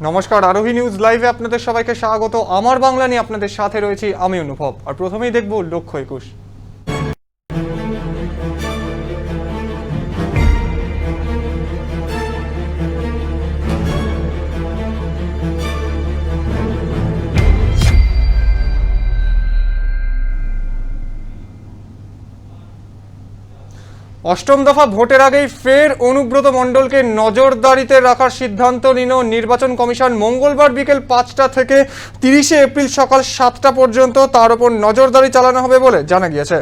নমস্কার, আরোহী নিউজ লাইভে আপনাদের সবাইকে স্বাগত। আমার বাংলা নিয়ে আপনাদের সাথে রয়েছি আমি অনুভব। আর প্রথমেই দেখব লক্ষ্য 21। অষ্টম দফা ভোটের আগেই ফের অনুব্রত মণ্ডলকে নজরদারিতে রাখার সিদ্ধান্ত নিল নির্বাচন কমিশন। মঙ্গলবার বিকেল 5টা থেকে 30শে এপ্রিল সকাল 7টা পর্যন্ত তার উপর নজরদারি চালানো হবে বলে জানা গিয়েছে।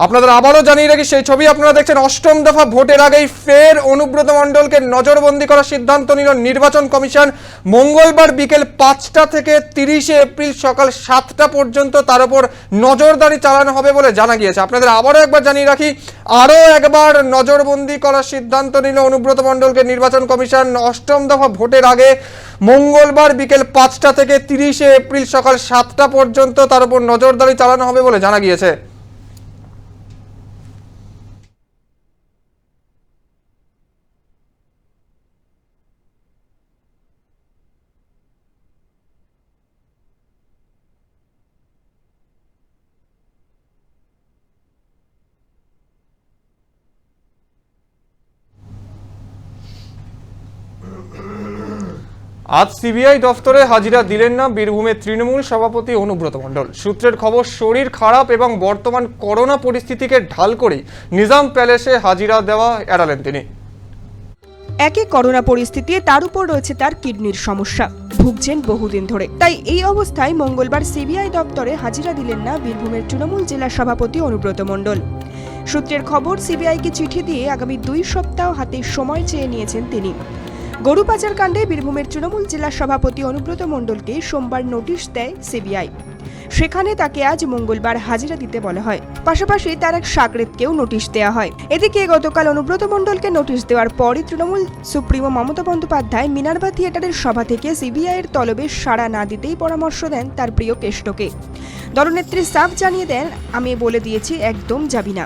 আপনাদের আবারও জানিয়ে রাখি, সেই ছবি আপনারা দেখছেন। অষ্টম দফা ভোটের আগেই ফের অনুব্রত মণ্ডলকে নজরবন্দি করার সিদ্ধান্ত নিল নির্বাচন কমিশন। মঙ্গলবার বিকেল 5টা থেকে 30শে এপ্রিল সকাল 7টা পর্যন্ত তার উপর নজরদারি চালানো হবে বলে জানা গিয়েছে। আপনাদের আবারও একবার জানিয়ে রাখি, আরও একবার নজরবন্দি করার সিদ্ধান্ত নিল অনুব্রত মণ্ডলকে নির্বাচন কমিশন। অষ্টম দফা ভোটের আগে মঙ্গলবার বিকেল 5টা থেকে 30শে এপ্রিল সকাল 7টা পর্যন্ত তার উপর নজরদারি চালানো হবে বলে জানা গিয়েছে। আজ সিবিআই দফতরে হাজিরা দিলেন না বীরভূমের তৃণমূল সভাপতি অনুব্রত মণ্ডল। সূত্রের খবর, শরীর খারাপ এবং বর্তমান করোনা পরিস্থিতিকে ঢাল করে নিজাম প্যালেসে হাজিরা দেওয়া এড়ালেন তিনি। একে করোনা পরিস্থিতি, তার উপর রয়েছে তার কিডনির সমস্যা, ভুগছেন বহুদিন ধরে। তাই এই অবস্থায় মঙ্গলবার সিবিআই দপ্তরে হাজিরা দিলেন না বীরভূমের তৃণমূল জেলা সভাপতি অনুব্রত মণ্ডল। সূত্রের খবর, সিবিআইকে চিঠি দিয়ে আগামী 2 সপ্তাহ হাতে সময় চেয়ে নিয়েছেন তিনি। গরু পাচার কাণ্ডে বীরভূমের তৃণমূল জেলা সভাপতি অনুব্রত মণ্ডলকে সোমবার নোটিশ দেয় সিবিআই। সেখানে তাকে আজ মঙ্গলবার হাজিরা দিতে বলা হয়। পাশাপাশি তার এক সাকরেতকেও নোটিশ দেওয়া হয়। এদিকে গতকাল অনুব্রত মণ্ডলকে নোটিশ দেওয়ার পরই তৃণমূল সুপ্রিমো মমতা বন্দ্যোপাধ্যায় মিনার্ভা থিয়েটারের সভা থেকে সিবিআইয়ের তলবে সাড়া না দিতেই পরামর্শ দেন তার প্রিয় কেষ্টকে। দলনেত্রী সাফ জানিয়ে দেন, আমি বলে দিয়েছি একদম যাবি না।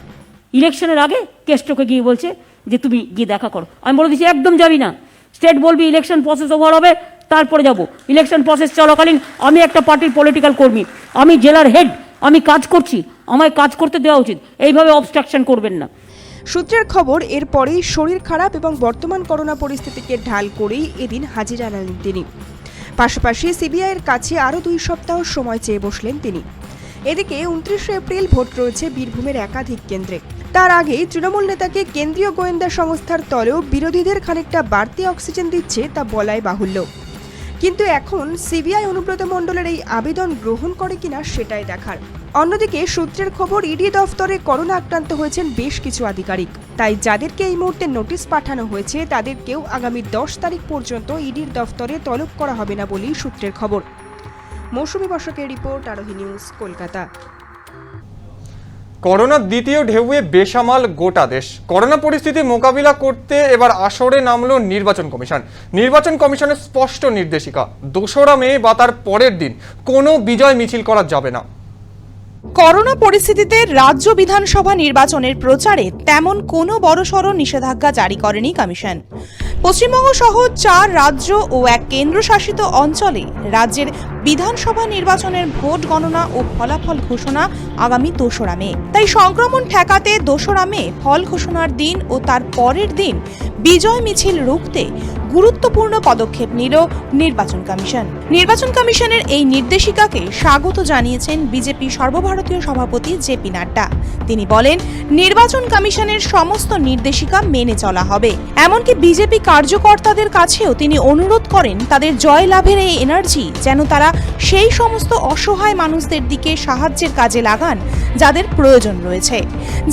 ইলেকশনের আগে কেষ্টকে গিয়ে বলছে যে তুমি গিয়ে দেখা করো। আমি বলে দিয়েছি একদম যাবি না। স্টেট বলবি ইলেকশন প্রসেস ওভার হবে, তারপরে যাব। ইলেকশন প্রসেস চলাকালীন আমি একটা পার্টির পলিটিক্যাল কর্মী, আমি জেলার হেড, আমি কাজ করছি, আমায় কাজ করতে দেওয়া উচিত। এইভাবে অবস্ট্রাকশন করবেন না। সূত্রের খবর, এরপরেই শরীর খারাপ এবং বর্তমান করোনা পরিস্থিতিকে ঢাল করেই এদিন হাজিরা আনলেন তিনি। পাশাপাশি সিবিআইয়ের কাছে আরও 2 সপ্তাহ সময় চেয়ে বসলেন তিনি। এদিকে 29শে এপ্রিল ভোট রয়েছে বীরভূমের একাধিক কেন্দ্রে। তার আগেই তৃণমূল নেতাকে কেন্দ্রীয় গোয়েন্দা সংস্থার তলেও বিরোধীদের খানিকটা বাড়তি অক্সিজেন দিচ্ছে তা বলাই বাহুল্য। কিন্তু এখন সিবিআই অনুব্রত মণ্ডলের এই আবেদন গ্রহণ করে কিনা সেটাই দেখার। অন্যদিকে সূত্রের খবর, ইডি দফতরে করোনা আক্রান্ত হয়েছেন বেশ কিছু আধিকারিক। তাই যাদেরকে এই মুহূর্তে নোটিশ পাঠানো হয়েছে তাদেরকেও আগামী 10 তারিখ পর্যন্ত ইডির দফতরে তলব করা হবে না বলেই সূত্রের খবর। মৌসুমী বসাকের রিপোর্ট, আরোহী নিউজ, কলকাতা। করোনার দ্বিতীয় ঢেউয়ে বেসামাল গোটা দেশ। করোনা পরিস্থিতি মোকাবিলা করতে এবার আসরে নামলো নির্বাচন কমিশন। নির্বাচন কমিশনের স্পষ্ট নির্দেশিকা, 2রা মে বা তার পরের দিন কোনো বিজয় মিছিল করা যাবে না। করোনা পরিস্থিতিতে রাজ্য বিধানসভা নির্বাচনের প্রচারে তেমন কোনো বড়সড় নিষেধাজ্ঞা জারি করেনি কমিশন। পশ্চিমবঙ্গ সহ 4 রাজ্য ও 1 কেন্দ্রশাসিত অঞ্চলে রাজ্যের বিধানসভা নির্বাচনের ভোট গণনা ও ফলাফল ঘোষণা আগামী 2রা মে। তাই সংক্রমণ ঠেকাতে 2রা মে ফল ঘোষণার দিন ও তার পরের দিন বিজয় মিছিল রুখতে গুরুত্বপূর্ণ পদক্ষেপ নিল নির্বাচন কমিশন। নির্বাচন কমিশনের এই নির্দেশিকাকে স্বাগত জানিয়েছেন বিজেপি সর্বভারতীয় সভাপতি জেপি নাড্ডা। তিনি বলেন, নির্বাচন কমিশনের সমস্ত নির্দেশিকা মেনে চলা হবে। এমনকি বিজেপি কার্যকর্তাদের কাছেও তিনি অনুরোধ করেন তাদের জয় লাভের এই এনার্জি যেন তারা সেই সমস্ত অসহায় মানুষদের দিকে সাহায্যের কাজে লাগান যাদের প্রয়োজন রয়েছে।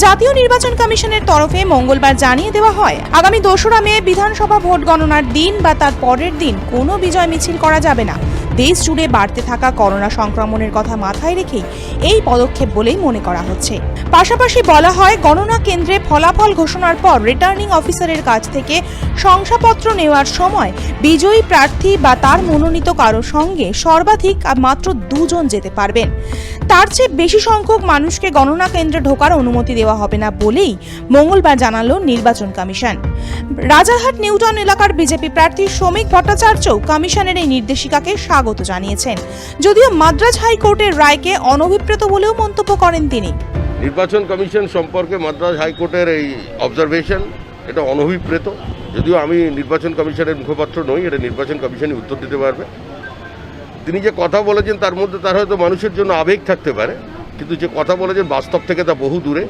জাতীয় নির্বাচন কমিশনের তরফে মঙ্গলবার জানিয়ে দেওয়া হয়, আগামী 2রা মে বিধানসভা ভোট গণনার দিন বা তার পরের দিন কোনো বিজয় মিছিল করা যাবে না। দেশ জুড়ে বাড়তে থাকা করোনা সংক্রমণের কথা মাথায় রেখেই এই পদক্ষেপ বলেই মনে করা হচ্ছে। পাশাপাশি বলা হয়, গণনা কেন্দ্রে ফলাফল ঘোষণার পর রিটার্নিং অফিসারের কাছ থেকে শংসাপত্র নেওয়ার সময় বিজয়ী প্রার্থী বা তার মনোনীত কারো সঙ্গে সর্বাধিক মাত্র 2 জন যেতে পারবেন। তার চেয়ে বেশি সংখ্যক মানুষকে গণনা কেন্দ্রে ঢোকার অনুমতি দেওয়া হবে না বলেই মঙ্গলবার জানালো নির্বাচন কমিশন। রাজারহাট নিউটাউন এলাকার বিজেপি প্রার্থী শ্রমিক ভট্টাচার্যও কমিশনের এই নির্দেশিকাকে স্বাগত জানিয়েছেন, যদিও মাদ্রাজ হাইকোর্টের রায়কে অনভিপ্রেত বলেও মন্তব্য করেন তিনি। নির্বাচন কমিশন সম্পর্কে মাদ্রাজ হাইকোর্টের এই অবজারভেশন এটা অনভিপ্রেত। যদিও আমি নির্বাচন কমিশনের মুখপাত্র নই, এটা নির্বাচন কমিশনই উত্তর দিতে পারবে। তিনি যে কথা বলেছেন তার মধ্যে তার হয়তো মানুষের জন্য আবেগ থাকতে পারে, কিন্তু যে কথা বলেছেন বাস্তব থেকে তা বহু দূরে।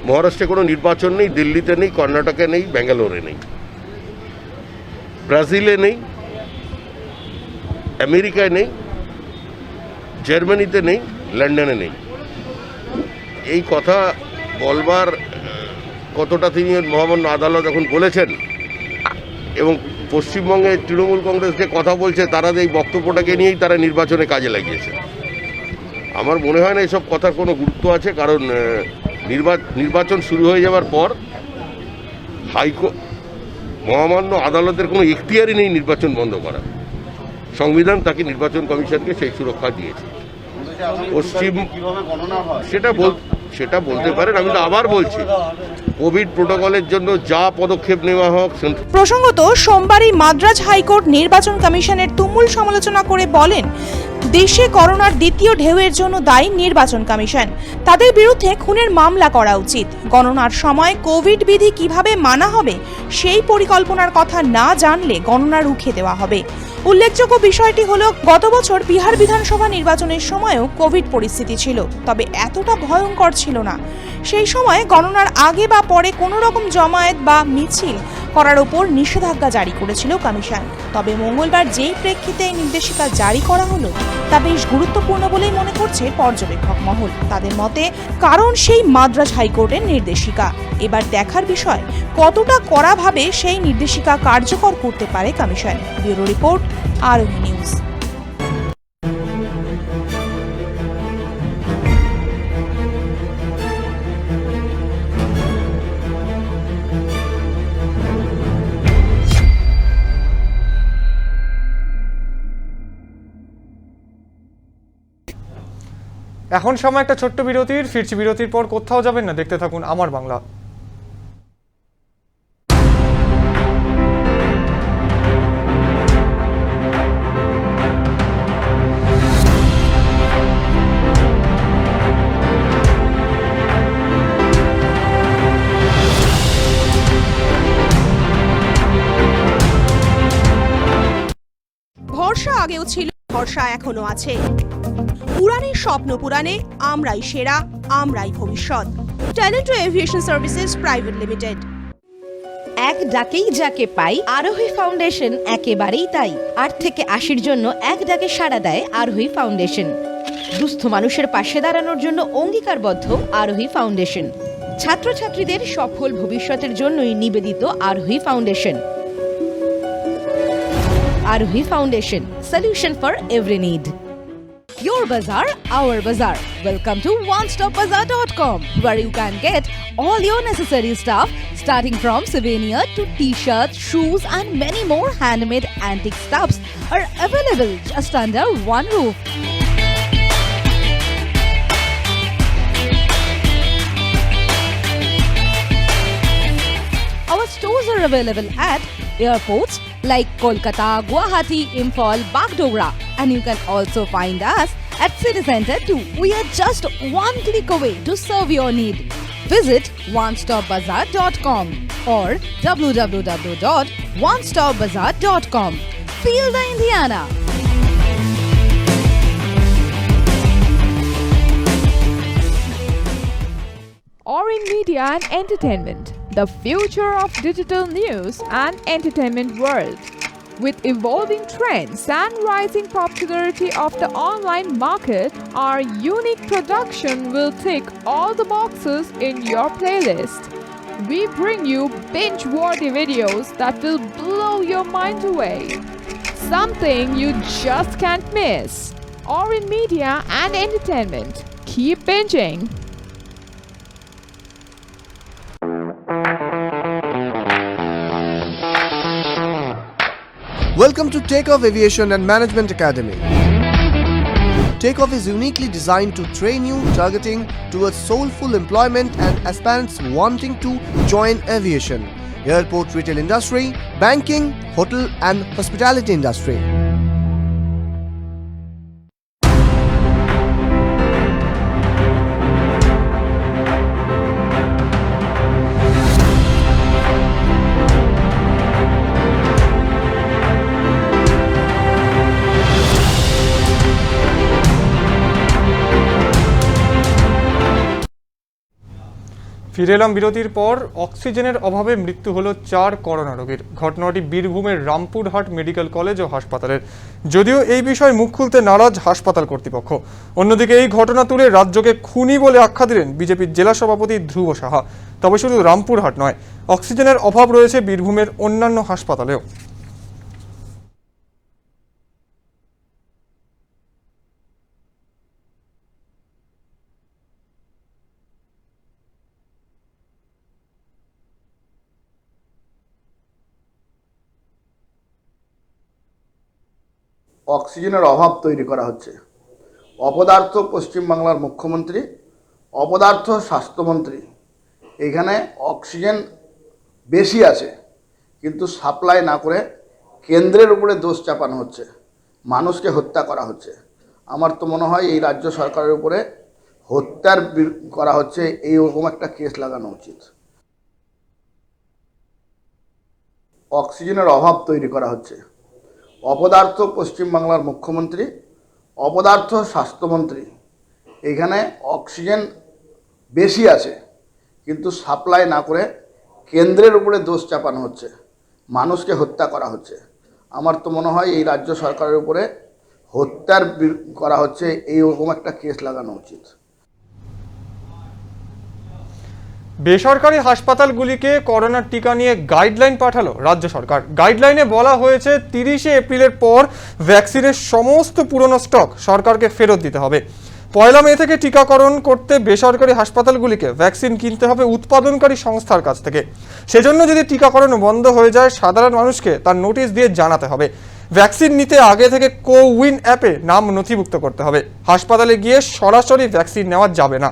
মহারাষ্ট্রে কোনো নির্বাচন নেই, দিল্লিতে নেই, কর্ণাটকে নেই, ব্যাঙ্গালোরে নেই, ব্রাজিলে নেই, আমেরিকায় নেই, জার্মানিতে নেই, লন্ডনে নেই। এই কথা বলবার কতটা তিনি মহামান্য আদালত এখন বলেছেন, এবং পশ্চিমবঙ্গে তৃণমূল কংগ্রেস যে কথা বলছে তারা এই বক্তব্যটাকে নিয়েই তারা নির্বাচনে কাজে লাগিয়েছে। আমার মনে হয় না এসব কথার কোনো গুরুত্ব আছে, কারণ নির্বাচন শুরু হয়ে যাওয়ার পর মহামান্য আদালতের কোনো এখতিয়ারই নেই নির্বাচন বন্ধ করা। সংবিধান তাকে নির্বাচন কমিশনকে সেই সুরক্ষা দিয়েছে। সেটা বলতে পারেন। আমি তো আবার বলছি, কোভিড প্রোটোকলের জন্য যা পদক্ষেপ নেওয়া হোক। প্রসঙ্গত, সোমবারই মাদ্রাজ হাইকোর্ট নির্বাচন কমিশনের তুমুল সমালোচনা করে বলেন, দেশে করোনার দ্বিতীয় ঢেউয়ের জন্য দায়ী নির্বাচন কমিশন। তাদের বিরুদ্ধে খুনের মামলা করা উচিত। গণনার সময় কোভিড বিধি কিভাবে মানা হবে সেই পরিকল্পনার কথা না জানলে গণনা রুখে দেওয়া হবে। উল্লেখযোগ্য বিষয়টি হলো, গত বছর বিহার বিধানসভা নির্বাচনের সময়ও কোভিড পরিস্থিতি ছিল, তবে এতটা ভয়ঙ্কর ছিল না। সেই সময় গণনার আগে বা পরে কোনো রকম জমায়েত বা মিছিল করার উপর নিষেধাজ্ঞা জারি করেছিল কমিশন। তবে মঙ্গলবার যেই প্রেক্ষিতে এই নির্দেশিকা জারি করা হলো তা বেশ গুরুত্বপূর্ণ বলেই মনে করছে পর্যবেক্ষক মহল। তাদের মতে কারণ সেই মাদ্রাজ হাইকোর্টের নির্দেশিকা। এবার দেখার বিষয় কতটা কড়াভাবে সেই নির্দেশিকা কার্যকর করতে পারে কমিশন। ব্যুরো রিপোর্ট, আরোহী নিউজ। এখন সময় একটা ছোট্ট বিরতির। ফিরছি বিরতির পর, কোথাও যাবেন না, দেখতে থাকুন আমার বাংলা। ভরসা আগেও ছিল, ভরসা এখনো আছে। উড়ানের স্বপ্ন পুরাণে আমরাই সেরা, আমরাই ভবিষ্যৎ। Talent aviation services private limited. এক ডাকেই যাকে পাই, আরোহী ফাউন্ডেশন একেবারেই তাই। 8 থেকে 80-র জন্য এক ডাকে সাড়া দেয় আরোহী ফাউন্ডেশন। দুস্থ মানুষের পাশে দাঁড়ানোর জন্য অঙ্গীকারবদ্ধ আরোহী ফাউন্ডেশন। ছাত্রছাত্রীদের সফল ভবিষ্যতের জন্যই নিবেদিত আরোহী ফাউন্ডেশন। আরোহী foundation, solution for every need. Your bazaar, our bazaar. Welcome to onestopbazaar.com, where you can get all your necessary stuff starting from souvenir to t-shirts, shoes and many more handmade antique stuffs are available just under one roof. Our stores are available at airports like Kolkata, Guwahati, Imphal, Bagdogra, and you can also find us at City Center too. We are just one click away to serve your need. Visit onestopbazaar.com or www.onestopbazaar.com. Feel the Indiana. Orange Media and Entertainment, the future of digital news and entertainment world. With evolving trends and rising popularity of the online market, our unique production will tick all the boxes in your playlist. we bring you binge-worthy videos that will blow your mind away. Something you just can't miss. Orin Media and Entertainment. Keep binging. Welcome to Takeoff Aviation and Management Academy. Takeoff is uniquely designed to train you targeting towards soulful employment and aspirants wanting to join aviation, airport retail industry, banking, hotel and hospitality industry. ফিরে এলাম বিরতির পর। অক্সিজেনের অভাবে মৃত্যু হলো 4 corona রোগীর। ঘটনাটি বীরভূমের রামপুরহাট মেডিকেল কলেজ ও হাসপাতালের। যদিও এই বিষয়ে মুখ খুলতে নারাজ হাসপাতাল কর্তৃপক্ষ। অন্যদিকে এই ঘটনা তুলে রাজ্যকে খুনি বলে আখ্যা দিলেন বিজেপির জেলা সভাপতি ধ্রুব সাহা। তবে শুধু রামপুরহাট নয়, অক্সিজেনের অভাব রয়েছে বীরভূমের অন্যান্য হাসপাতালেও। অক্সিজেনের অভাব তৈরি করা হচ্ছে। অপদার্থ পশ্চিমবাংলার মুখ্যমন্ত্রী, অপদার্থ স্বাস্থ্যমন্ত্রী, এখানে অক্সিজেন বেশি আছে কিন্তু সাপ্লাই না করে কেন্দ্রের উপরে দোষ চাপানো হচ্ছে, মানুষকে হত্যা করা হচ্ছে। আমার তো মনে হয় এই রাজ্য সরকারের উপরে হত্যার করা হচ্ছে, এইরকম একটা কেস লাগানো উচিত। অক্সিজেনের অভাব তৈরি করা হচ্ছে। অপদার্থ পশ্চিমবাংলার মুখ্যমন্ত্রী, অপদার্থ স্বাস্থ্যমন্ত্রী, এখানে অক্সিজেন বেশি আছে কিন্তু সাপ্লাই না করে কেন্দ্রের উপরে দোষ চাপানো হচ্ছে, মানুষকে হত্যা করা হচ্ছে। আমার তো মনে হয় এই রাজ্য সরকারের উপরে হত্যার করা হচ্ছে, এইরকম একটা কেস লাগানো উচিত। বেসরকারি হাসপাতালগুলিকে করোনার টিকা নিয়ে গাইডলাইন পাঠালো রাজ্য সরকার। গাইডলাইনে বলা হয়েছে 30শে এপ্রিলের পর ভ্যাকসিনের সমস্ত পুরনো স্টক সরকারকে ফেরত দিতে হবে। 1 মে থেকে টিকাকরণ করতে বেসরকারি হাসপাতালগুলিকে ভ্যাকসিন কিনতে হবে উৎপাদনকারী সংস্থার কাছ থেকে। সেজন্য যদি টিকাকরণ বন্ধ হয়ে যায়, সাধারণ মানুষকে তার নোটিশ দিয়ে জানাতে হবে। ভ্যাকসিন নিতে আগে থেকে কোউইন অ্যাপে নাম নথিভুক্ত করতে হবে। হাসপাতালে গিয়ে সরাসরি ভ্যাকসিন নেওয়া যাবে না।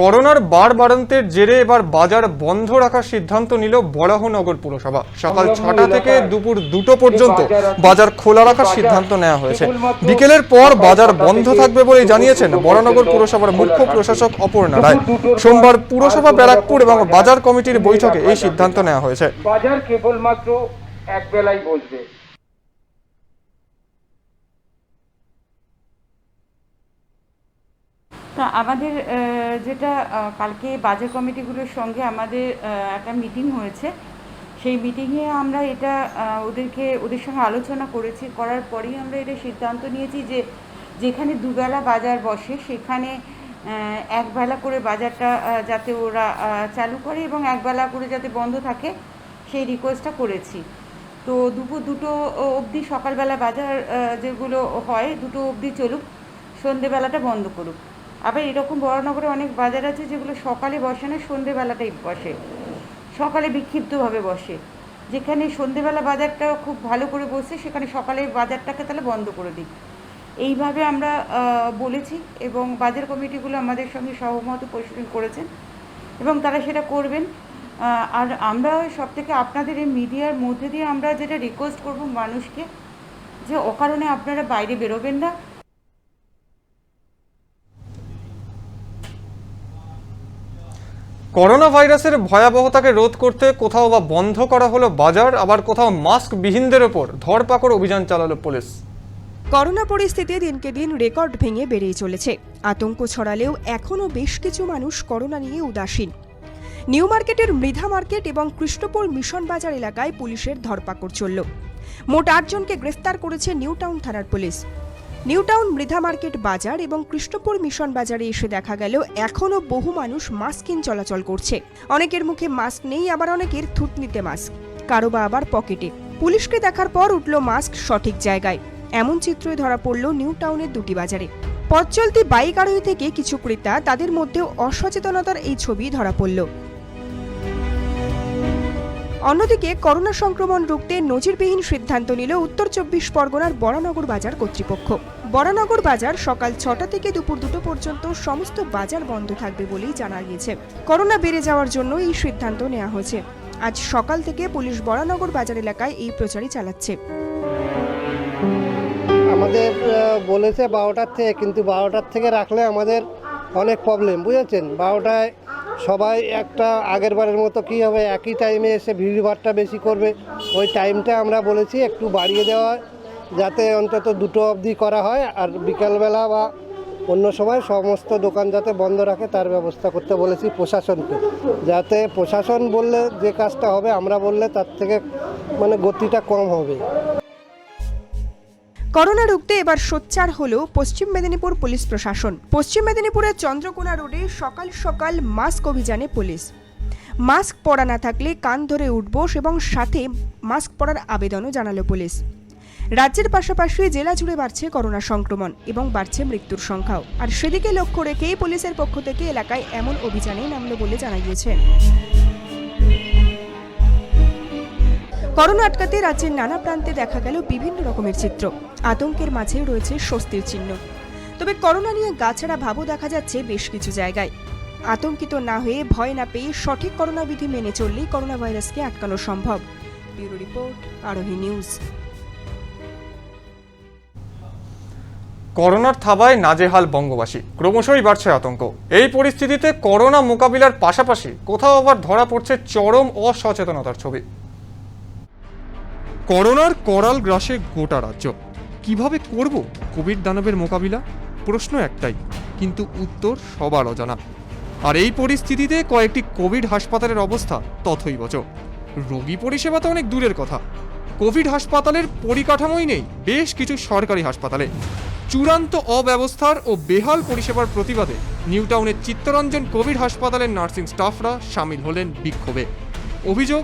করোনার বাড়ান্তের জেরে এবার বাজার বন্ধ রাখার সিদ্ধান্ত নিল বরাহনগর পুরসভা। সকাল 6টা থেকে দুপুর 2টো পর্যন্ত বাজার খোলা রাখার সিদ্ধান্ত নেওয়া হয়েছে। বিকেলের পর বাজার বন্ধ থাকবে বলে জানিয়েছেন বরাহনগর পুরসভার মুখ্য প্রশাসক অপর্ণা রায়। সোমবার পুরসভা ব্যারাকপুর এবং বাজার কমিটির বৈঠকে এই সিদ্ধান্ত নেওয়া হয়েছে। বাজার কেবলমাত্র এক বেলাই বসবে। তা আমাদের যেটা কালকে বাজার কমিটিগুলোর সঙ্গে আমাদের একটা মিটিং হয়েছে, সেই মিটিংয়ে আমরা এটা ওদের সঙ্গে আলোচনা করেছি। করার পরেই আমরা এটা সিদ্ধান্ত নিয়েছি যে যেখানে দুবেলা বাজার বসে সেখানে একবেলা করে বাজারটা যাতে ওরা চালু করে এবং একবেলা করে যাতে বন্ধ থাকে সেই রিকোয়েস্টটা করেছি। তো দুপুর 2টো অবধি সকালবেলা বাজার যেগুলো হয় 2টো অবধি চলুক, সন্ধেবেলাটা বন্ধ করুক। আবার এরকম বরাহনগরে অনেক বাজার আছে যেগুলো সকালে বসে না, সন্ধেবেলাটাই বসে, সকালে বিক্ষিপ্তভাবে বসে। যেখানে সন্ধেবেলা বাজারটা খুব ভালো করে বসে সেখানে সকালে বাজারটাকে তাহলে বন্ধ করে দিই, এইভাবে আমরা বলেছি এবং বাজার কমিটিগুলো আমাদের সঙ্গে সহমত পোষণ করেছেন এবং তারা সেটা করবেন। আর আমরা সবথেকে আপনাদের এই মিডিয়ার মধ্যে দিয়ে আমরা যেটা রিকোয়েস্ট করব মানুষকে, যে অকারণে আপনারা বাইরে বেরোবেন না। করোনা ভাইরাসের ভয়াবহতাকে রোধ করতে কোথাও বা বন্ধ করা হলো বাজার, আবার কোথাও মাস্ক বিহীনদের ওপর ধরপাকড় অভিযান চালালো পুলিশ। করোনা পরিস্থিতি দিনকে দিন রেকর্ড ভেঙে বেড়েই চলেছে। আতঙ্ক ছড়ালেও এখনও বেশ কিছু মানুষ করোনা নিয়ে উদাসীন। নিউ মার্কেটের মৃধা মার্কেট এবং কৃষ্ণপুর মিশন বাজার এলাকায় পুলিশের ধরপাকড় চলল। মোট 8 জনকে গ্রেফতার করেছে নিউ টাউন থানার police. New town Mridha market বাজার এবং কৃষ্ণপুর মিশন বাজারে এসে দেখা গেল এখনও বহু মানুষ মাস্কহীন চলাচল করছে। অনেকের মুখে মাস্ক নেই, আবার অনেকের থুতনিতে মাস্ক, কারো বা আবার পকেটে। পুলিশকে দেখার পর উঠল মাস্ক সঠিক জায়গায়। এমন চিত্রই ধরা পড়ল নিউ টাউনের দুটি বাজারে। পথ চলতি বাইক আরোহী থেকে কিছু ক্রেতা, তাদের মধ্যেও অসচেতনতার এই ছবি ধরা পড়ল। অন্যদিকে করোনা সংক্রমণ রুখতে নজিরবিহীন সিদ্ধান্ত নিল উত্তর 24 পরগনার বরানগর বাজার কর্তৃপক্ষ। বরানগর বাজার সকাল 6টা থেকে দুপুর 2টো পর্যন্ত সমস্ত বাজার বন্ধ থাকবে বলেই জানা গিয়েছে। করোনা বেড়ে যাওয়ার জন্য এই সিদ্ধান্ত নেওয়া হয়েছে। আজ সকাল থেকে পুলিশ বরানগর বাজার এলাকায় এই প্রচারই চালাচ্ছে। আমাদের বলেছে 12টার থেকে, কিন্তু 12টার থেকে রাখলে আমাদের অনেক প্রবলেম, বুঝেছেন। 12টায় সবাই একটা আগের বারের মতো কী হবে, একই টাইমে এসে ভিড়ভাড়টা বেশি করবে। ওই টাইমটা আমরা বলেছি একটু বাড়িয়ে দেওয়া, যাতে অন্তত 2টো অবধি করা হয়, আর বিকালবেলা বা অন্য সময় সমস্ত দোকান যাতে বন্ধ রাখে তার ব্যবস্থা করতে বলেছি প্রশাসনকে, যাতে প্রশাসন বললে যে কাজটা হবে আমরা বললে তার থেকে গতিটা কম হবে। করোনা রুখতে এবার সোচ্চার হলো পশ্চিম মেদিনীপুর পুলিশ প্রশাসন। পশ্চিম মেদিনীপুরের চন্দ্রকোনা রোডে সকাল সকাল মাস্ক অভিযানে পুলিশ। মাস্ক পরা না থাকলে কান ধরে উঠবোস এবং সাথে মাস্ক পরার আবেদনও জানালো পুলিশ। রাজ্যের পাশাপাশি জেলা জুড়ে বাড়ছে করোনা সংক্রমণ এবং বাড়ছে মৃত্যুর সংখ্যাও, আর সেদিকে লক্ষ্য রেখেই পুলিশের পক্ষ থেকে এলাকায় এমন অভিযানে নামলো বলে জানা গিয়েছে। করোনা আটকাতে রাজ্যের নানা প্রান্তে দেখা গেল বিভিন্ন রকমের চিত্র। আতঙ্কের মাঝে রয়েছে স্বস্তির চিহ্ন। তবে করোনা নিয়ে গাছাড়া ভাবও দেখা যাচ্ছে বেশ কিছু জায়গায়। আতঙ্কিত না হয়ে, ভয় না পেয়ে সঠিক করোনা বিধি মেনে চললেই করোনা ভাইরাসকে আটকানো সম্ভব। ব্যুরো রিপোর্ট, আরোহী নিউজ। করোনার থাবায় নাজেহাল বঙ্গবাসী, ক্রমশই বাড়ছে আতঙ্ক। এই পরিস্থিতিতে করোনা মোকাবিলার পাশাপাশি কোথাও আবার ধরা পড়ছে চরম অসচেতনতার ছবি। করোনার করাল গ্রাসে গোটা রাজ্য। কিভাবে করব কোভিড দানবের মোকাবিলা? প্রশ্ন একটাই, কিন্তু উত্তর সবার অজানা। আর এই পরিস্থিতিতে কয়েকটি কোভিড হাসপাতালের অবস্থা তথৈবচ। রোগী পরিষেবা তো অনেক দূরের কথা, কোভিড হাসপাতালের পরিকাঠামোই নেই বেশ কিছু সরকারি হাসপাতালে। চূড়ান্ত অব্যবস্থার ও বেহাল পরিষেবার প্রতিবাদে নিউ টাউনের চিত্তরঞ্জন কোভিড হাসপাতালের নার্সিং স্টাফরা সামিল হলেন বিক্ষোভে। অভিযোগ,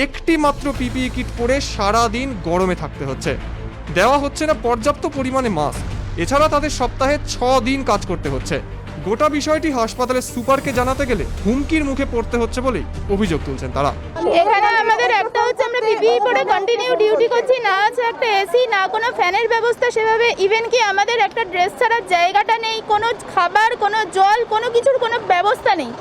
একটি মাত্র পিপিই কিট পরে সারাদিন গরমে থাকতে হচ্ছে, দেওয়া হচ্ছে না পর্যাপ্ত পরিমাণে মাস্ক, এছাড়া তাদের সপ্তাহে 6 দিন কাজ করতে হচ্ছে। গোটা বিষয়টি হাসপাতালের সুপারকে জানাতে গেলে হুমকির মুখে পড়তে হচ্ছে বলেই অভিযোগ তুলছেন তারা। এখানে আমাদের একটা হচ্ছে আমরা পিপিই পরে কন্টিনিউ ডিউটি করছি, না আছে একটা এসি, না কোনো ফ্যানের ব্যবস্থা সেভাবে, ইভেন কি আমাদের একটা ড্রেস ছাড়ার জায়গাটা নেই, কোনো খাবার, কোনো জল, কোনো কিছুর কোনো ব্যবস্থা নেই।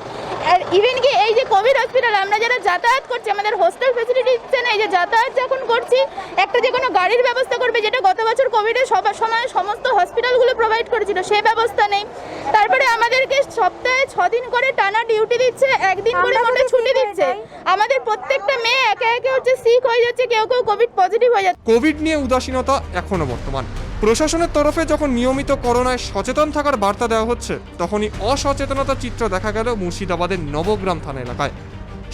আর ইভেন কি এই যে কোভিড হসপিটাল আমরা যারা যাতায়াত করছি, আমাদের হোস্টেল ফেসিলিটি দিচ্ছে না। এই যে যাতায়াত যখন করছি, একটা যে কোনো গাড়ির ব্যবস্থা করবে, যেটা গত বছর কোভিডের সবার সময় সমস্ত হসপিটালগুলো প্রোভাইড করেছিল, সে ব্যবস্থা নেই। তারপরে আমাদেরকে সপ্তাহে 6 দিন করে টানা ডিউটি দিচ্ছে, একদিন করে মোটে ছুটি দিচ্ছে। আমাদের প্রত্যেকটা মেয়ে একে একে হচ্ছে সিক হয়ে যাচ্ছে, কেউ কেউ কোভিড পজিটিভ হয়ে যাচ্ছে। কোভিড নিয়ে উদাসীনতা এখনো বর্তমান। প্রশাসনের তরফে যখন নিয়মিত করোনায় সচেতন থাকার বার্তা দেওয়া হচ্ছে, তখনই অসচেতনতার চিত্র দেখা গেল মুর্শিদাবাদের নবগ্রাম থানা এলাকায়।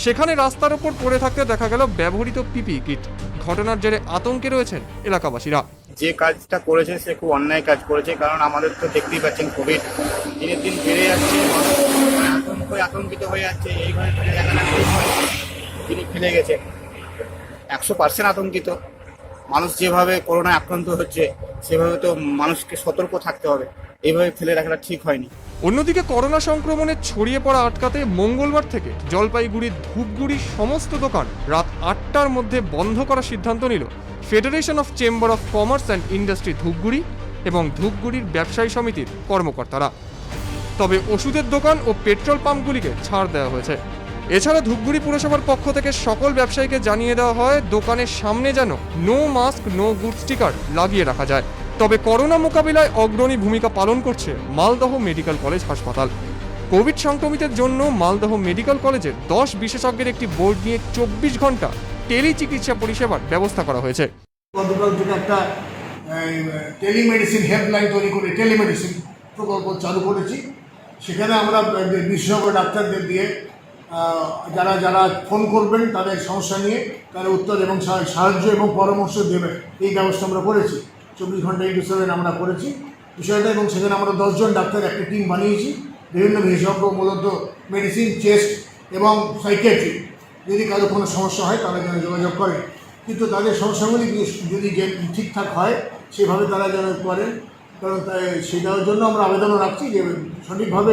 সেখানে রাস্তার ওপর পড়ে থাকতে দেখা গেল ব্যবহৃত পিপিই কিট। ঘটনার জেরে আতঙ্কে রয়েছেন এলাকাবাসীরা। যে কাজটা করেছে সে খুব অন্যায় কাজ করেছে, কারণ আমাদের তো দেখতেই পাচ্ছেন কোভিড দিনের দিন বেড়ে যাচ্ছে, আতঙ্কিত হয়ে যাচ্ছে। এইভাবে তিনি ফেলে গেছে 100% আতঙ্কিত। মানুষ যেভাবে করোনায় আক্রান্ত হচ্ছে সেভাবে তো মানুষকে সতর্ক থাকতে হবে, এইভাবে ফেলে রাখাটা ঠিক হয়নি। অন্যদিকে করোনা সংক্রমণের ছড়িয়ে পড়া আটকাতে মঙ্গলবার থেকে জলপাইগুড়ির ধূপগুড়ির সমস্ত দোকান রাত 8টার মধ্যে বন্ধ করার সিদ্ধান্ত নিল federation of chamber of commerce and industry Dhupguri এবং ধূপগুড়ির ব্যবসায়ী সমিতির কর্মকর্তারা। তবে ওষুধের দোকান ও পেট্রোল পাম্পগুলিকে ছাড় দেওয়া হয়েছে। এছাড়া ধূপগুড়ি পুরসভার পক্ষ থেকে সকল ব্যবসায়ীকে জানিয়ে দেওয়া হয় দোকানের সামনে যেন no mask no good sticker লাগিয়ে রাখা যায়। তবে করোনা মোকাবিলায় অগ্রণী ভূমিকা পালন করছে মালদহ মেডিকেল কলেজ হাসপাতাল। কোভিড সংক্রমিতের জন্য মালদহ মেডিকেল কলেজের 10 বিশেষজ্ঞের একটি বোর্ড নিয়ে 24 ঘন্টা টেলিচিকিৎসা পরিষেবার ব্যবস্থা করা হয়েছে। গতকাল থেকে একটা টেলিমেডিসিন হেল্পলাইন তৈরি করে টেলিমেডিসিন প্রকল্প চালু করেছি। সেখানে আমরা বিশেষজ্ঞ ডাক্তারদের দিয়ে যারা যারা ফোন করবেন তাদের সমস্যা নিয়ে তারা উত্তর এবং সাহায্য এবং পরামর্শ দেবে, এই ব্যবস্থা আমরা করেছি। 24 ঘন্টা ইন্টু 7 আমরা করেছি বিষয়টা, এবং সেখানে আমরা 10 জন ডাক্তার একটা টিম বানিয়েছি, বিভিন্ন বিশেষজ্ঞ, মূলত মেডিসিন, চেস্ট এবং সাইকিয়াট্রি। যদি কারো কোনো সমস্যা হয় তারা যেন যোগাযোগ করেন, কিন্তু তাদের সমস্যাগুলি যদি ঠিকঠাক হয় সেভাবে তারা যেন করেন, কারণ সেটার জন্য আমরা আবেদনও রাখছি যে সঠিকভাবে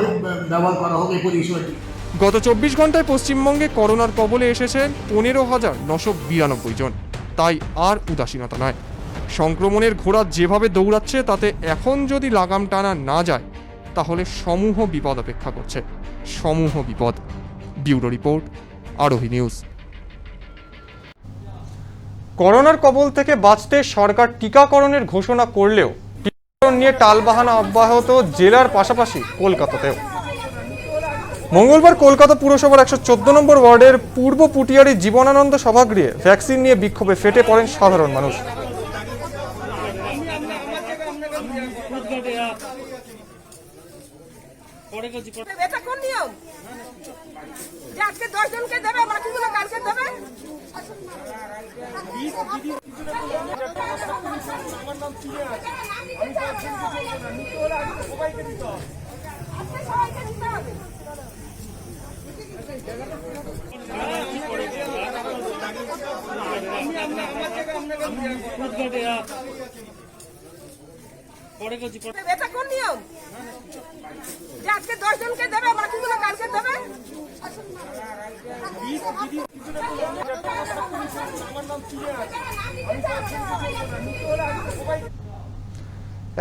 ব্যবহার করা হোক এই পরিষেবাটি। গত 24 ঘন্টায় পশ্চিমবঙ্গে করোনার কবলে এসেছেন 15,992 জন। তাই আর উদাসীনতা নয়, সংক্রমণের ঘোড়া যেভাবে দৌড়াচ্ছে তাতে এখন যদি লাগাম টানা না যায় তাহলে সমূহ বিপদ অপেক্ষা করছে, সমূহ বিপদ। ব্যুরো রিপোর্ট, আরোহী নিউজ। করোনার কবল থেকে বাঁচতে সরকার টিকাকরণের ঘোষণা করলেও টিকাকরণ নিয়ে টালবাহানা অব্যাহত জেলার পাশাপাশি কলকাতাতেও। মঙ্গলবার কলকাতা পুরসভার 114 নম্বর ওয়ার্ডের পূর্ব পুটিয়ারি জীবনানন্দ সভাগৃহে ভ্যাকসিন নিয়ে বিক্ষোভে ফেটে পড়েন সাধারণ মানুষ।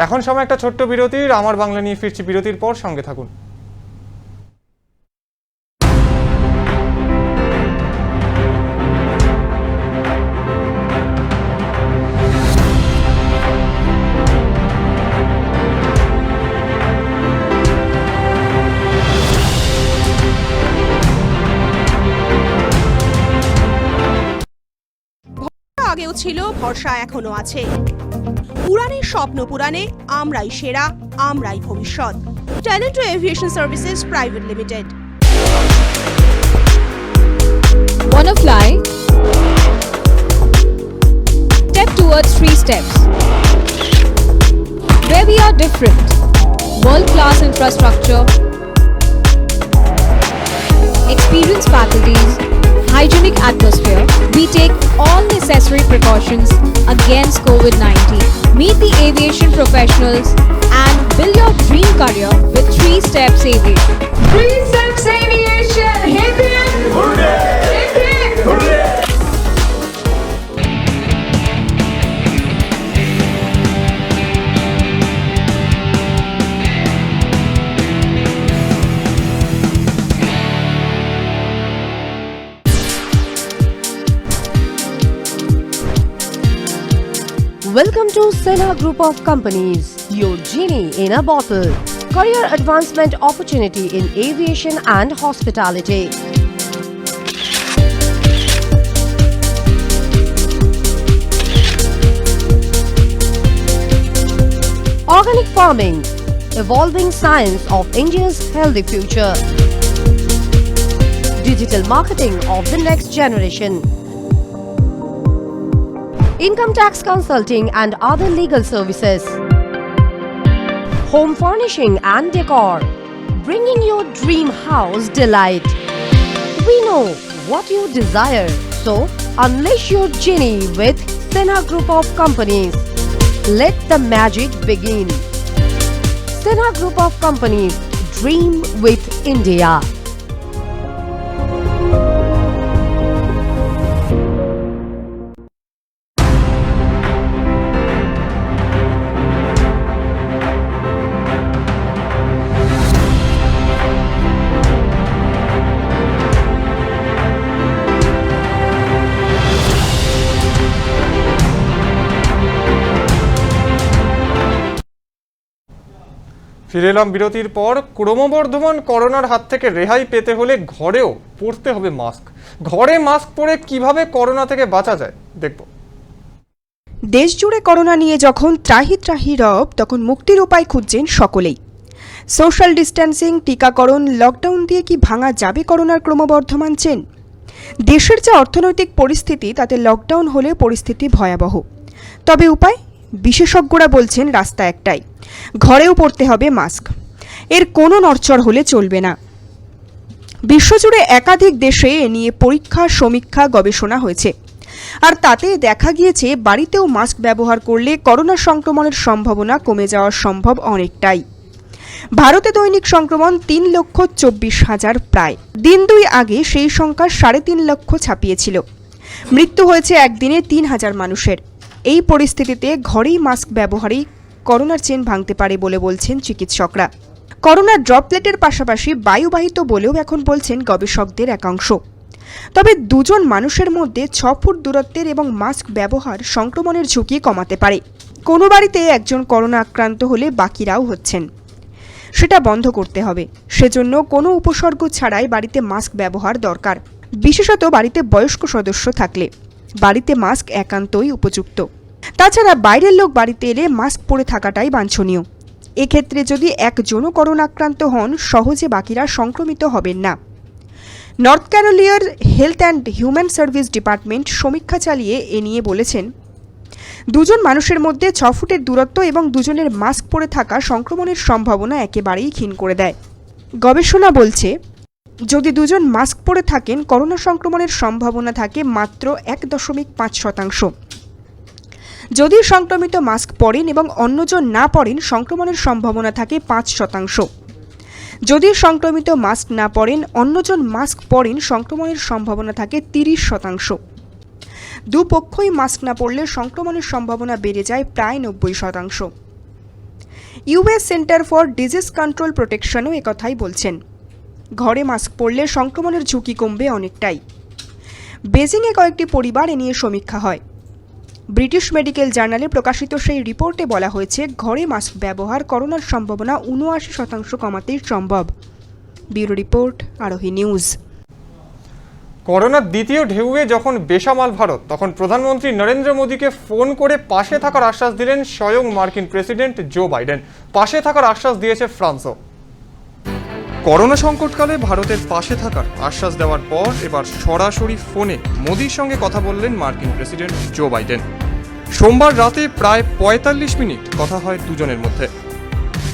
এখন সময় একটা ছোট্ট বিরতির। আমার বাংলা নিয়ে ফিরছি বিরতির পর, সঙ্গে থাকুন। আগেও ছিল, ভরসা এখনো আছে। উড়ানের স্বপ্ন পুরাণে আমরাই সেরা, আমরাই ভবিষ্যৎ। Talento aviation services private limited. Wanna fly? Step towards 3 steps. Where we are different. World-class infrastructure, experienced faculties, hygienic atmosphere. We take all necessary precautions against COVID-19. Meet the aviation professionals and build your dream career with 3 Steps Aviation. 3 Steps Aviation! Hip hip! Hooray! Hip hip! Hooray! Welcome to Sena Group of Companies, your genie in a bottle. Career advancement opportunity in aviation and hospitality. Organic farming, evolving science of India's healthy future. Digital marketing of the next generation. Income tax consulting and other legal services. Home furnishing and decor, bringing your dream house delight. We know what you desire, so unleash your genie with Sena Group of Companies. Let the magic begin. Sena Group of Companies, dream with India. ফিরে এলাম বিরতির পর। ক্রমবর্ধমান করোনার হাত থেকে রেহাই পেতে হলে ঘরেও পরতে হবে মাস্ক। ঘরে মাস্ক পরে কিভাবে করোনা থেকে বাঁচা যায় দেখব। দেশ জুড়ে করোনা নিয়ে যখন ত্রাহি ত্রাহি রব, তখন মুক্তির উপায় খুঁজছেন সকলেই। সোশ্যাল ডিস্ট্যান্সিং, টিকাকরণ, লকডাউন দিয়ে কি ভাঙা যাবে করোনার ক্রমবর্ধমান চেন? দেশের যে অর্থনৈতিক পরিস্থিতি, তাতে লকডাউন হলে পরিস্থিতি ভয়াবহ। তবে উপায়? বিশেষজ্ঞরা বলছেন রাস্তা একটাই, ঘরেও পরতে হবে মাস্ক। এর কোনো নড়চড় হলে চলবে না। বিশ্বজুড়ে একাধিক দেশে এ নিয়ে পরীক্ষা, সমীক্ষা, গবেষণা হয়েছে। আর তাতে দেখা গিয়েছে বাড়িতেও মাস্ক ব্যবহার করলে করোনা সংক্রমণের সম্ভাবনা কমে যাওয়া সম্ভব অনেকটাই। ভারতে দৈনিক সংক্রমণ 3,24,000 প্রায়। দিন দুই আগে সেই সংখ্যা 3.5 লক্ষ ছাপিয়েছিল। মৃত্যু হয়েছে একদিনে 3,000 মানুষের। এই পরিস্থিতিতে ঘরেই মাস্ক ব্যবহারেই করোনার চেন ভাঙতে পারে বলে বলছেন চিকিৎসকরা। করোনা ড্রপলেটের পাশাপাশি বায়ুবাহিত বলেও এখন বলছেন গবেষকদের একাংশ। তবে দুজন মানুষের মধ্যে 6 ফুট দূরত্বের এবং মাস্ক ব্যবহার সংক্রমণের ঝুঁকি কমাতে পারে। কোনো বাড়িতে একজন করোনা আক্রান্ত হলে বাকিরাও হচ্ছেন, সেটা বন্ধ করতে হবে। সেজন্য কোনো উপসর্গ ছাড়াই বাড়িতে মাস্ক ব্যবহার দরকার। বিশেষত বাড়িতে বয়স্ক সদস্য থাকলে বাড়িতে মাস্ক একান্তই উপযুক্ত। তাছাড়া বাইরের লোক বাড়িতে এলে মাস্ক পরে থাকাটাই বাঞ্ছনীয়। এক্ষেত্রে যদি একজনও করোনা আক্রান্ত হন, সহজে বাকিরা সংক্রমিত হবেন না। নর্থ ক্যারোলিনার health and human service department সমীক্ষা চালিয়ে এ নিয়ে বলেছেন, দুজন মানুষের মধ্যে 6 ফুটের দূরত্ব এবং দুজনের মাস্ক পরে থাকা সংক্রমণের সম্ভাবনা একেবারেই ক্ষীণ করে দেয়। গবেষণা বলছে, যদি দুজন মাস্ক পরে থাকেন, করোনা সংক্রমণের সম্ভাবনা থাকে মাত্র 1.5%। যদি সংক্রমিত মাস্ক পরেন এবং অন্যজন না পরেন, সংক্রমণের সম্ভাবনা থাকে 5%। যদি সংক্রমিত মাস্ক না পরেন, অন্যজন মাস্ক পরেন, সংক্রমণের সম্ভাবনা থাকে 30%। দুপক্ষই মাস্ক না পরলে সংক্রমণের সম্ভাবনা বেড়ে যায় প্রায় 90%। US centre for disease control প্রোটেকশনও একথাই বলছেন, ঘরে মাস্ক পরলে সংক্রমণের ঝুঁকি কমবে অনেকটাই। বেজিংয়ে কয়েকটি পরিবার এ নিয়ে সমীক্ষা হয়। ব্রিটিশ মেডিকেল জার্নালে প্রকাশিত সেই রিপোর্টে বলা হয়েছে, ঘরে মাস্ক ব্যবহার করোনার সম্ভাবনা 79% কমাতেই সম্ভব। ব্যুরো রিপোর্ট, আরোহী নিউজ। করোনার দ্বিতীয় ঢেউয়ে যখন বেসামাল ভারত, তখন প্রধানমন্ত্রী নরেন্দ্র মোদীকে ফোন করে পাশে থাকার আশ্বাস দিলেন স্বয়ং মার্কিন প্রেসিডেন্ট জো বাইডেন। পাশে থাকার আশ্বাস দিয়েছে ফ্রান্সও। করোনা সংকটকালে ভারতের পাশে থাকার আশ্বাস দেওয়ার পর এবার সরাসরি ফোনে মোদির সঙ্গে কথা বললেন মার্কিন প্রেসিডেন্ট জো বাইডেন। সোমবার রাতে প্রায় 45 মিনিট কথা হয় দুজনের মধ্যে।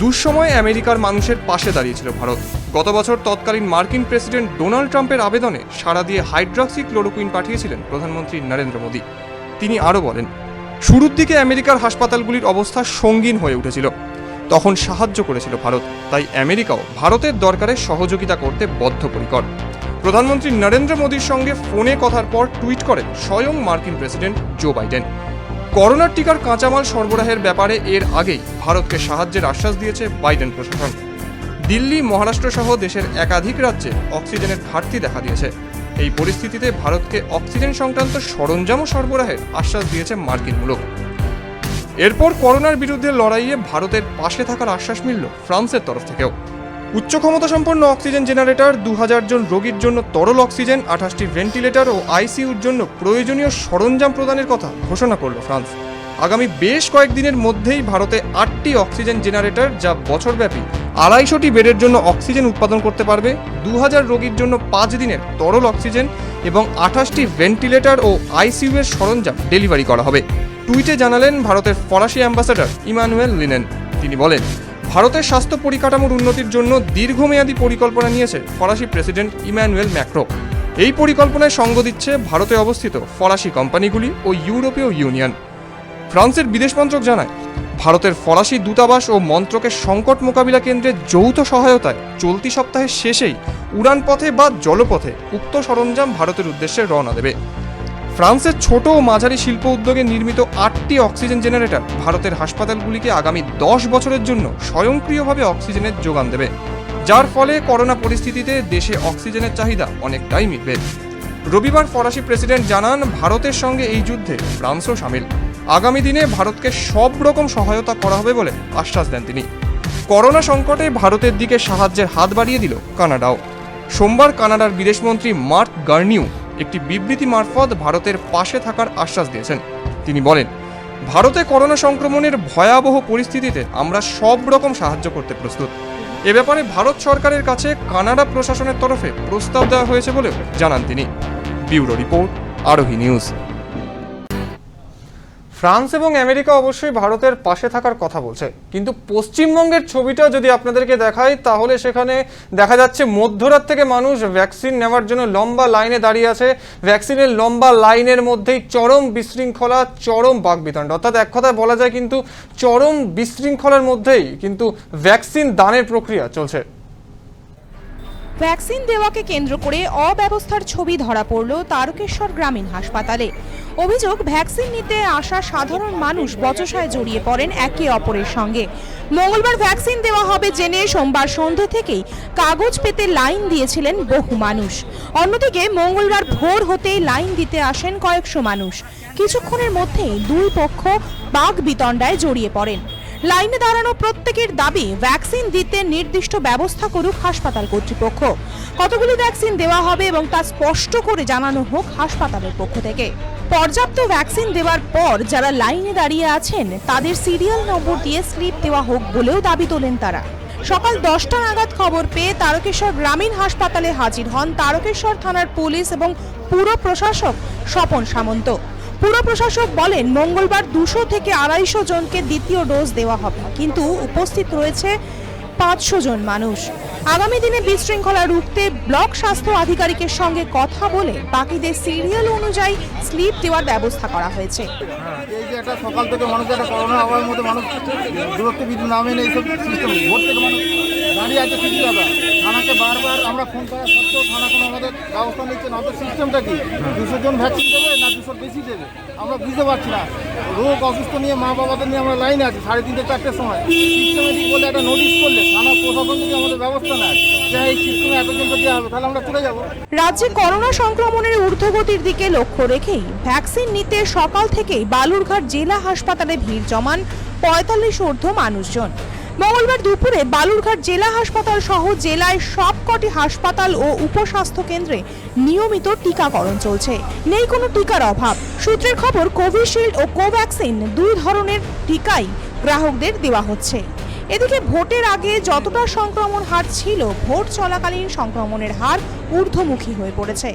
দুঃসময়ে আমেরিকার মানুষের পাশে দাঁড়িয়েছিল ভারত। গত বছর তৎকালীন মার্কিন প্রেসিডেন্ট ডোনাল্ড ট্রাম্পের আবেদনে সাড়া দিয়ে হাইড্রক্সি ক্লোরোকুইন পাঠিয়েছিলেন প্রধানমন্ত্রী নরেন্দ্র মোদী। তিনি আরও বলেন, শুরুর দিকে আমেরিকার হাসপাতালগুলির অবস্থা সঙ্গীন হয়ে উঠেছিল, তখন সাহায্য করেছিল ভারত। তাই আমেরিকাও ভারতের দরকারে সহযোগিতা করতে বদ্ধপরিকর। প্রধানমন্ত্রী নরেন্দ্র মোদীর সঙ্গে ফোনে কথার পর টুইট করেন স্বয়ং মার্কিন প্রেসিডেন্ট জো বাইডেন। করোনার টিকার কাঁচামাল সরবরাহের ব্যাপারে এর আগেই ভারতকে সাহায্যের আশ্বাস দিয়েছে বাইডেন প্রশাসন। দিল্লি, মহারাষ্ট্র সহ দেশের একাধিক রাজ্যে অক্সিজেনের ঘাটতি দেখা দিয়েছে। এই পরিস্থিতিতে ভারতকে অক্সিজেন সংক্রান্ত সরঞ্জাম সরবরাহের আশ্বাস দিয়েছে মার্কিন মুলুক। এরপর করোনার বিরুদ্ধে লড়াইয়ে ভারতের পাশে থাকার আশ্বাস মিলল ফ্রান্সের তরফ থেকেও। উচ্চ ক্ষমতা সম্পন্ন অক্সিজেন জেনারেটর, 2000 জন রোগীর জন্য তরল অক্সিজেন, 28টি ভেন্টিলেটর ও আইসিইউর জন্য প্রয়োজনীয় সরঞ্জাম প্রদানের কথা ঘোষণা করল ফ্রান্স। আগামী বেশ কয়েকদিনের মধ্যেই ভারতে 8টি অক্সিজেন জেনারেটর, যা বছরব্যাপী 250টি বেডের জন্য অক্সিজেন উৎপাদন করতে পারবে, 2000 রোগীর জন্য 5 দিনের তরল অক্সিজেন এবং 28টি ভেন্টিলেটর ও আইসিইউ এর সরঞ্জাম ডেলিভারি করা হবে। টুইটে জানালেন ভারতের ফরাসি অ্যাম্বাসেডর ইমানুয়েল লিনেন। তিনি বলেন, ভারতের স্বাস্থ্য পরিকাঠামোর উন্নতির জন্য দীর্ঘমেয়াদী পরিকল্পনা নিয়েছে ফরাসি প্রেসিডেন্ট ইমানুয়েল ম্যাক্রো। এই পরিকল্পনায় সঙ্গ দিচ্ছে ভারতে অবস্থিত ফরাসি কোম্পানিগুলি ও ইউরোপীয় ইউনিয়ন। ফ্রান্সের বিদেশ মন্ত্রক জানায়, ভারতের ফরাসি দূতাবাস ও মন্ত্রকের সংকট মোকাবিলা কেন্দ্রের যৌথ সহায়তায় চলতি সপ্তাহের শেষেই উড়ানপথে বা জলপথে উক্ত সরঞ্জাম ভারতের উদ্দেশ্যে রওনা দেবে। ফ্রান্সের ছোট ও মাঝারি শিল্প উদ্যোগে নির্মিত 8টি অক্সিজেন জেনারেটর ভারতের হাসপাতালগুলিকে আগামী 10 বছরের জন্য স্বয়ংক্রিয়ভাবে অক্সিজেনের যোগান দেবে, যার ফলে করোনা পরিস্থিতিতে দেশে অক্সিজেনের চাহিদা অনেকটাই মিটবে। রবিবার ফরাসি প্রেসিডেন্ট জানান, ভারতের সঙ্গে এই যুদ্ধে ফ্রান্সও সামিল। আগামী দিনে ভারতকে সব রকম সহায়তা করা হবে বলে আশ্বাস দেন তিনি। করোনা সংকটে ভারতের দিকে সাহায্যের হাত বাড়িয়ে দিল কানাডাও। সোমবার কানাডার বিদেশমন্ত্রী মার্ক গার্নিউ একটি বিবৃতি মারফত ভারতের পাশে থাকার আশ্বাস দিয়েছেন। তিনি বলেন, ভারতে করোনা সংক্রমণের ভয়াবহ পরিস্থিতিতে আমরা সব রকম সাহায্য করতে প্রস্তুত। এ ব্যাপারে ভারত সরকারের কাছে কানাডা প্রশাসনের তরফে প্রস্তাব দেওয়া হয়েছে বলেও জানান তিনি। ব্যুরো রিপোর্ট, আরোহী নিউজ। ফ্রান্স এবং আমেরিকা অবশ্যই ভারতের পাশে থাকার কথা বলছে, কিন্তু পশ্চিমবঙ্গের ছবিটা যদি আপনাদেরকে দেখাই তাহলে সেখানে দেখা যাচ্ছে মধ্যরাত থেকে মানুষ ভ্যাকসিন নেওয়ার জন্য লম্বা লাইনে দাঁড়িয়ে আছে। ভ্যাকসিনের লম্বা লাইনের মধ্যেই চরম বিশৃঙ্খলা, চরম বাকবিতণ্ড, অর্থাৎ এক কথায় বলা যায় কিন্তু চরম বিশৃঙ্খলার মধ্যেই কিন্তু ভ্যাকসিন দানের প্রক্রিয়া চলছে। ভ্যাকসিন দেওয়াকে কেন্দ্র করে অব্যবস্থার ছবি ধরা পড়ল তারকেশ্বর গ্রামীণ হাসপাতালে। অভিযোগ, ভ্যাকসিন নিতে আসা সাধারণ মানুষ বচসায় জড়িয়ে পড়েন একে অপরের সঙ্গে। মঙ্গলবার ভ্যাকসিন দেওয়া হবে জেনে সোমবার সন্ধ্যে থেকেই কাগজ পেতে লাইন দিয়েছিলেন বহু মানুষ। অন্যদিকে মঙ্গলবার ভোর হতেই লাইন দিতে আসেন কয়েকশো মানুষ। কিছুক্ষণের মধ্যেই দুই পক্ষ বাকবিতণ্ডায় জড়িয়ে পড়েন। লাইনে দাঁড়ানো প্রত্যেকের দাবি ভ্যাকসিন দিতে নির্দিষ্ট ব্যবস্থা করুক হাসপাতাল কর্তৃপক্ষ। কতগুলি ভ্যাকসিন দেওয়া হবে এবং তা স্পষ্ট করে জানানো হোক হাসপাতালের পক্ষ থেকে। পর্যাপ্ত ভ্যাকসিন দেওয়ার পর যারা লাইনে দাঁড়িয়ে আছেন তাদের সিরিয়াল নম্বর দিয়ে স্লিপ দেওয়া হোক বলেও দাবি তোলেন তারা। সকাল 10টা নাগাদ খবর পেয়ে তারকেশ্বর গ্রামীণ হাসপাতালে হাজির হন তারকেশ্বর থানার পুলিশ এবং পুর প্রশাসক স্বপন সামন্ত। পুর প্রশাসক বলেন, মঙ্গলবার 200 থেকে 250 জনকে দ্বিতীয় ডোজ দেওয়া হবে, কিন্তু উপস্থিত রয়েছে 500 জন মানুষ। আগামী দিনে বিশৃঙ্খলা রুখতে ব্লক স্বাস্থ্য আধিকারিকের সঙ্গে কথা বলে বাকিদের সিরিয়াল অনুযায়ী স্লিপ দেওয়ার ব্যবস্থা করা হয়েছে। এই যে একটা সকাল থেকে মানুষ একটা করোনা আবহাওয়ার মধ্যে মানুষ দূরত্ব বিধি না মেনে এইসব সিস্টেম ভোট থেকে মানুষ দাঁড়িয়ে আছে ঠিকই হবে। থানাকে বারবার আমরা ফোন করা সত্ত্বেও থানা কোনো আমাদের ব্যবস্থা নিচ্ছে না। তো সিস্টেমটা কি, 200 জন ভ্যাকসিন দেবে না 200 বেশি দেবে আমরা বুঝতে পারছি না। রোগ অসুস্থ নিয়ে মা বাবাদের নিয়ে আমরা লাইনে আছি 3:30 4টের সময়। সিস্টেমেটিক বলে একটা নোটিশ করলে থানা প্রশাসন যদি আমাদের ব্যবস্থা নেয় যে এই সিস্টেমে এতজনকে দেওয়া হবে তাহলে আমরা চলে যাবো। রাজ্যে করোনা সংক্রমণের ঊর্ধ্বগতির দিকে লক্ষ্য রেখেই ভ্যাকসিন নিতে সকাল থেকেই বালুরঘাট জেলা হাসপাতালে ভিড় জমান 45 ঊর্ধ্ব মানুষজন। মঙ্গলবার দুপুরে বালুরঘাট জেলা হাসপাতাল সহ জেলায় সবকটি হাসপাতাল ও উপস্বাস্থ্য কেন্দ্রে নিয়মিত টিকাকরণ চলছে। নেই কোনো টিকার অভাব। সূত্রের খবর, কোভিশিল্ড ও কোভ্যাক্সিন দুই ধরনের টিকাই গ্রাহকদের দেওয়া হচ্ছে। এদিকে ভোটের আগে যতটা সংক্রমণ হার ছিল, ভোট চলাকালীন সংক্রমণের হার ঊর্ধ্বমুখী হয়ে পড়েছে।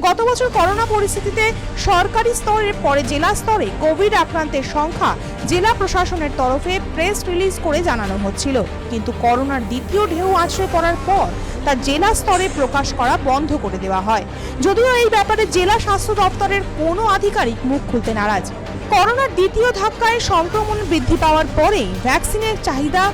গত বছর করোনা পরিস্থিতিতে সরকারি স্তরের পরে জেলা স্তরে কোভিড আক্রান্তের সংখ্যা জেলা প্রশাসনের তরফে প্রেস রিলিজ করে জানানো হচ্ছিল, কিন্তু করোনার দ্বিতীয় ঢেউ আছড়ে পড়ার পর তা জেলা স্তরে প্রকাশ করা বন্ধ করে দেওয়া হয়। যদিও এই ব্যাপারে জেলা স্বাস্থ্য দপ্তরের কোনো আধিকারিক মুখ খুলতে নারাজ। করোনার দ্বিতীয় ধাক্কায় সংক্রমণ বৃদ্ধি পাওয়ার পরে ভ্যাকসিনের চাহিদা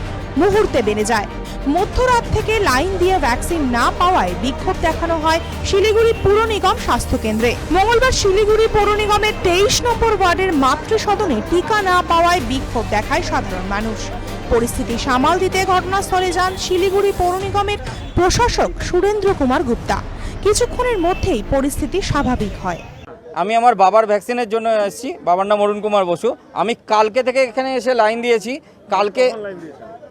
মুহূর্তে বেড়ে যায়। মধ্যরাত থেকে লাইন দিয়ে ভ্যাকসিন না পাওয়ায় বিক্ষোভ দেখানো হয় শিলিগুড়ি পুর নিগম স্বাস্থ্য কেন্দ্রে। মঙ্গলবার শিলিগুড়ি পৌর নিগমের 23 নম্বর ওয়ার্ডের মাতৃসদনে টিকা না পাওয়ায় বিক্ষোভ দেখায় সাধারণ মানুষ। পরিস্থিতি সামাল দিতে ঘটনাস্থলে যান শিলিগুড়ি পৌর নিগমের প্রশাসক সুরেন্দ্র কুমার গুপ্তা। কিছুক্ষণের মধ্যেই পরিস্থিতি স্বাভাবিক হয়। আমি আমার বাবার ভ্যাকসিনের জন্য এসেছি, বাবার নাম অরুণ কুমার বসু। আমি কালকে থেকে এখানে এসে লাইন দিয়েছি।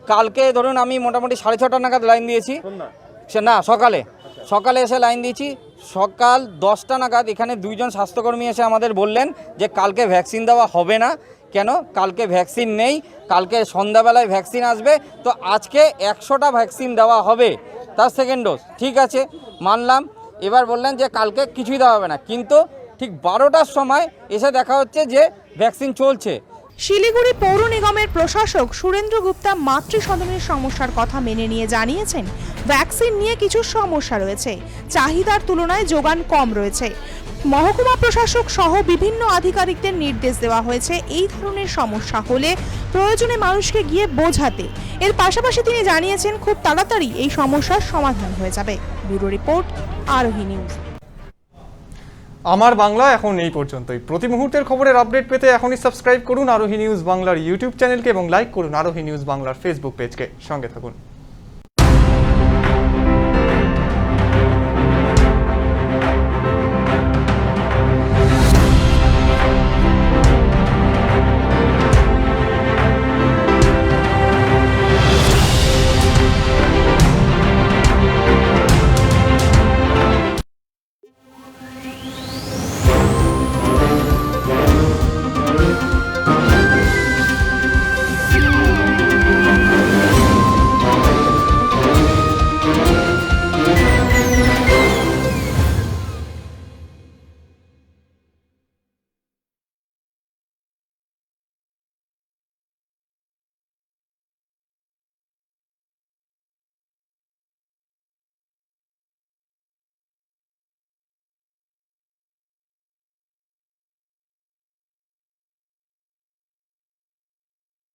কালকে ধরুন আমি মোটামুটি 6:30 নাগাদ লাইন দিয়েছি, না সকালে এসে লাইন দিয়েছি। সকাল 10টা নাগাদ এখানে 2 জন স্বাস্থ্যকর্মী এসে আমাদের বললেন যে কালকে ভ্যাকসিন দেওয়া হবে না। কেন? কালকে ভ্যাকসিন নেই, কালকে সন্ধ্যাবেলায় ভ্যাকসিন আসবে। তো আজকে 100টা ভ্যাকসিন দেওয়া হবে, তার সেকেন্ড ডোজ। ঠিক আছে, মানলাম। এবার বললেন যে কালকে কিছুই দেওয়া হবে না, কিন্তু ঠিক 12টার সময় এসে দেখা হচ্ছে যে ভ্যাকসিন চলছে। শিলিগুড়ি পৌর নিগমের প্রশাসক সুরেন্দ্র গুপ্তা মাতৃসদনের সমস্যার কথা মেনে নিয়ে জানিয়েছেন, ভ্যাকসিন নিয়ে কিছু সমস্যা রয়েছে, চাহিদার তুলনায় যোগান কম রয়েছে। মহকুমা প্রশাসক সহ বিভিন্ন আধিকারিকদের নির্দেশ দেওয়া হয়েছে এই ধরনের সমস্যা হলে প্রয়োজনে মানুষকে গিয়ে বোঝাতে। এর পাশাপাশি তিনি জানিয়েছেন খুব তাড়াতাড়ি এই সমস্যার সমাধান হয়ে যাবে। ব্যুরো রিপোর্ট, আরোহী নিউজ। আমার বাংলা এখন এই পর্যন্তই। প্রতি মুহূর্তের খবরের আপডেট পেতে এখনই সাবস্ক্রাইব করুন আরোহী নিউজ বাংলার ইউটিউব চ্যানেলকে এবং লাইক করুন আরোহী নিউজ বাংলার ফেসবুক পেজকে। সঙ্গে থাকুন।